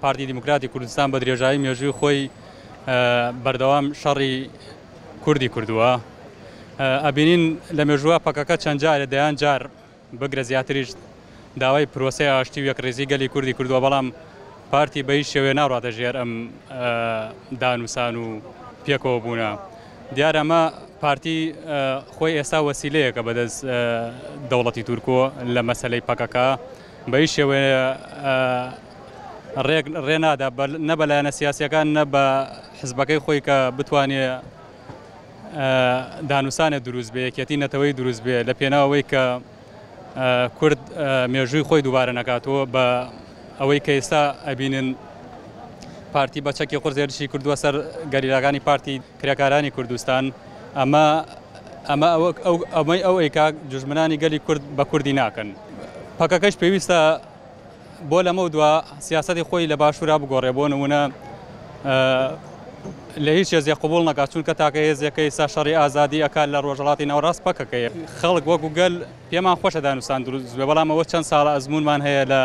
پارتی دیموکراتی کوردستان بە درێژایی مێژووی خۆی بەردەوام شەڕی کوردی کردووە. ئەبینین لە مێژووە پەکەکە چەند جارە دەیان جار بگرە زیاتریش داوای پرۆسەی ئاشتی و یەکڕێزی گەلی کوردی کردووە، بەڵام پارتی بە هیچ شێوێ ناڕاتە ژێر ئەم دانووسان و پێکەوە بوونە. دیارە ئەمە پارتی خۆی ئێستا وەسیلەیەکە بەدەست دەوڵەتی تورکۆ لە مەسەلەی پەکەکە بە هیچ شێوێ ڕێ نادا نە بە لایەنە سیاسیەکان نە بە حزبەکەی خۆی کە بتوانێت دانووسانێک دروست بێ، یەکێتی نەتەوەی دروست بێ لە پێناوەی کە کورد مێژووی خۆی دووبارە نەکاتەوە بە ئەوەی کە ئێستا ئەبینن پارتی بە چەکی قورزێریشی کردووە سەر گەریلاکانی پارتی کرێکارانی کوردستان. ئەمەی ئەو ئەیکا جژمنانی گەلی کورد بە کوردی ناکەن. پەکەکەش پێویستە بۆ لەمە دووە سیاسەتی خۆی لە باشوورا بگۆڕێ، بۆ نمونە لە هیچ هێزێک قبوڵ نەکات، چونکە تاکە هێزەکە ئێستا شەڕی ئازادی ئەکات لە ڕۆژهەڵاتی ناوەڕاست پەکەکەیە. خەڵک وەکو گەل پێمان خۆشە دانووسان دروست بێ، بەڵام ئەوە چەند ساڵە ئەزمونمان هەیە لە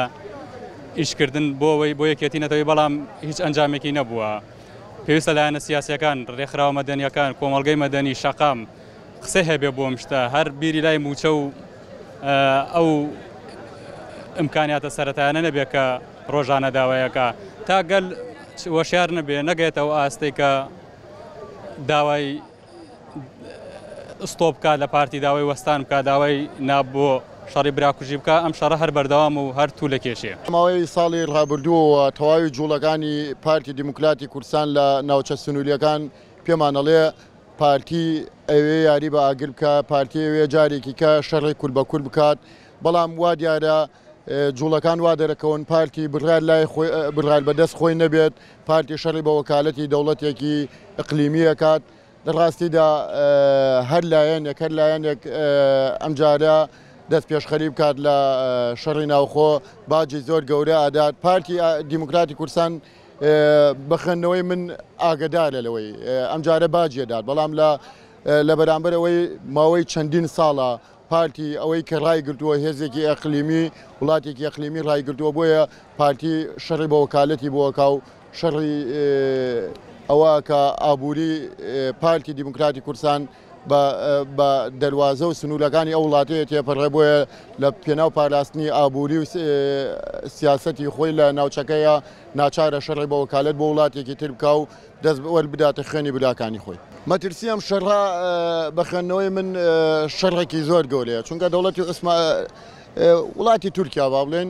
ئیشکردن بۆەوەی بۆ یەکێتی نەتەوەی، بەڵام هیچ ئەنجامێکی نەبووە. پێویستە لایەنە سیاسیەکان، ڕێکخراوە مەدەنیەکان، کۆمەڵگەی مەدەنی، شەقام قسەی هەبێ بۆ شتە، هەر بیری لای موچە و ئەو ئیمکانیاتە سەرەتایانە نەبێت کە ڕۆژانە داوایەکە تا گەل وەشیار نەبێ، نەگەێتەوە ئاستەی کە داوای ئستۆ بکات لە پارتی، داوای وەستان بکات، داوای ناب بۆ شەڕی براکوژی بکە. ئەم شەڕە هەر بەردەوام و هەر توو لە کێشێ. ماوەی ساڵی ڕابردووەوە تەواوی جوڵەکانی پارتی دیموکراتی کوردستان لە ناوچە سنووریەکان پێمانەڵێ پارتی ئەوێ یاری بە ئاگر بکە، پارتی ئەوێ جارێکی کە شەڕی کورد بە کورد بکات، بەڵام وا دیارە جوڵەکان وا دەرەکەون پارتی بڕال بەدەست خۆی نەبێت، پارتی شەڕی بە وەکالەتی دەوڵەتێکی ئەقلیمیەکات. لە ڕاستیدا هەر لایەنێک ئەمجارە دەست پێشخەری بکات لە شەڕی ناوخۆ باجی زۆر گەورە ئادات. پارتی دیموکراتی کوردستان بەخێندنەوەی من ئاگدارە لەوەی ئەمجارە باجیەدات، بەڵام لە بەرامبەرەوەی ماوەی چەندین ساڵە پارتی ئەوەی کە ڕایگرتووە هێزێکی ئەقلیمی وڵاتێکی ئەقلیمی ڕایگرتووە، بۆیە پارتی شەڕی بە وەکالەتی بۆکا و شەڕی ئەوە کە ئابووری پارتی دیموکراتی کوردستان بە دەواازە و سنوورەکانی ئەو وڵاتەیە تێپەڕێ، بۆیە لە پێناو پاراستنی ئابووری و سیاسەتی خۆی لە ناوچەکەیە ناچارە شەڕی بە وەکالەت بۆ وڵاتێکی تر بکە و دەست وەربداتە خوێنی براکانی خۆی. مەترسی ئەم شەڕە بەخێندنەوەی من شەڕێکی زۆر گەورەیە، چونکە دەوڵەتی وڵاتی تورکیا با بڵێن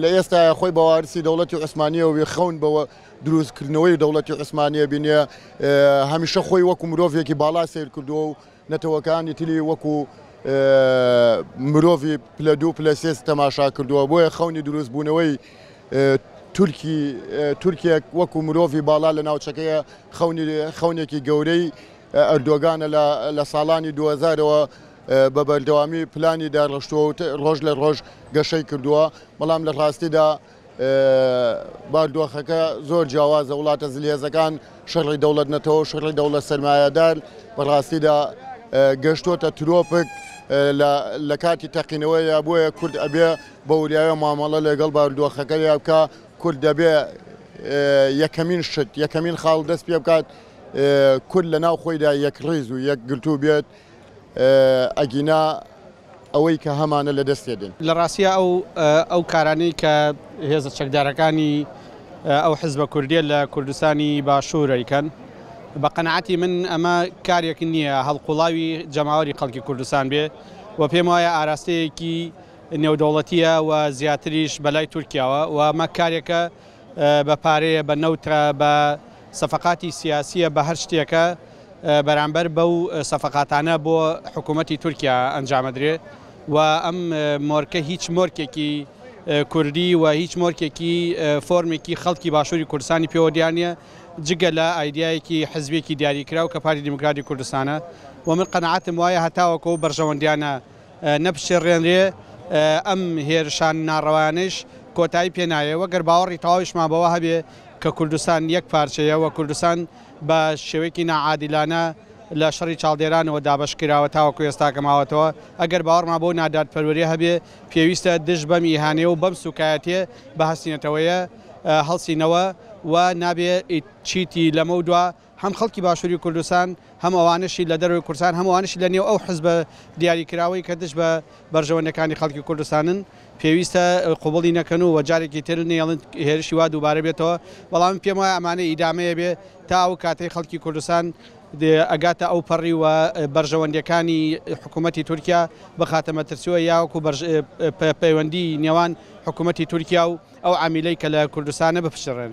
لە ئێستا خۆی بەوارسی دەوڵەتی عوسمانیەوە خەون بەوە دروستکردنەوەی دەوڵەتی عوسمانیە بینێ هەمیشە خۆی وەکو مرۆڤێکی باڵا سیر کردووە و نەتەوەکانی تری وەکو مرۆڤی پلە دوو پلە سێ تەماشا کردووە، بۆیە خەونی دروست بوونەوەی تورکێک وەکو مرۆڤی باڵا لە ناوچەکەیە خەونێکی گەورەی ئەردۆگانە لە ساڵانی 2000ەوە بە بەردەوامی پلانی داڕشتووە و ڕۆژ لە ڕۆژ گەشەی کردووە، بەڵام لە ڕاستیدا باردۆخەکە زۆر جیاوازە. وڵاتە زلێزەکان شەڕی دەوڵەت نەتەوە شەڕی دەوڵەت سەرمایەدار بەڕاستیدا گەشتۆتە ترۆپک لە کاتی تەقینەوەیە، بۆیە کورد ئەبێ بە وریایە مامەڵە لەگەڵ باردۆخەکەی بکە، کورد دەبێ یەکەمین خاڵ دەست پێ بکات، کورد لە ناو خۆیدا یەک ڕێز و یەک گرتوو بێت، ئەگینا ئەوەی کە هەمانە لە دەستێدن. لە ڕاستیە ئەو کارانەی کە هێزە چەکدارەکانی ئەو حزبە کوردیە لە کوردستانی باشوورەکەن، بە قەنەعەتی من ئەمە کارێک نییە هەڵقوڵاوی جەماوەری خەڵکی کوردستان بێ و پێم وایە ئاراستەیەکی نێودەوڵەتیە و زیاتریش بەلای تورکیاوە و ئەمە کارێکە بە پارەیە بە نەوترە بە سەفەقاتی سیاسیە بە هەر شتێکە بەرامبەر بەو سەفەقاتانە بۆ حکوومەتی تورکیا ئەنجامەدرێ و ئەم مۆرکە هیچ مۆرکێکی کوردی و هیچ مۆرکێکی فۆرمێکی خەڵکی باشووری کوردستانی پێوەدیانە جگە لە ئایدایەکی حزبێکی دیاریکرا و کە پارتی دیموکراتی کوردستانە و من قەنەعەتم وایە هەتاوەکو بەرژەوەندیانە نەپشێڕێنرێ ئەم هێرشان ناڕەوانش کۆتایی پێنایە وەگەر باوەڕی تەواویشمان بەوە هەبێ کە کوردستان یەک پارچەیە و کوردستان بە شێوەیەکی ناعادیلانە لە شەڕی چاڵدێرانەوە دابەشکراوە تاوەکو ئێستاکە ماوەتەوە ئەگەر باوەڕمان بۆ نادادپەروەری هەبێ پێویستە دژ بەم ئیهانەیە و بەم سوکایەتێ بە هەستینەتەوەیە هەڵسینەوە و نابێ چیتی لەمە دووە هەم خەڵکی باشووری کوردستان هەم ئەوانشی لە دەروی کوردستان هەمووانشی لە نێو ئەو حزب دیاریکراوەی کە دش بە بەرژەوەندەکانی خەڵکی کوردستانن پێویستە قوبڵی نەکەن و جارێکی تر نێڵن هێرشی وا دووبارە بێتەوە بەڵام پێم وایە ئەمانە ئیدامەیە بێ تا ئەو کاتەی خەڵکی کوردستان ئەگاتە ئەو پەڕی و بەرژەوەندەکانی حکوومەتی تورکیا بخاتە مەترسیوە یاوەکو پەیوەندی نێوان حکوومەتی تورکیا و ئەو عامیلەی کە لە کوردستانە بپشڕێنێت.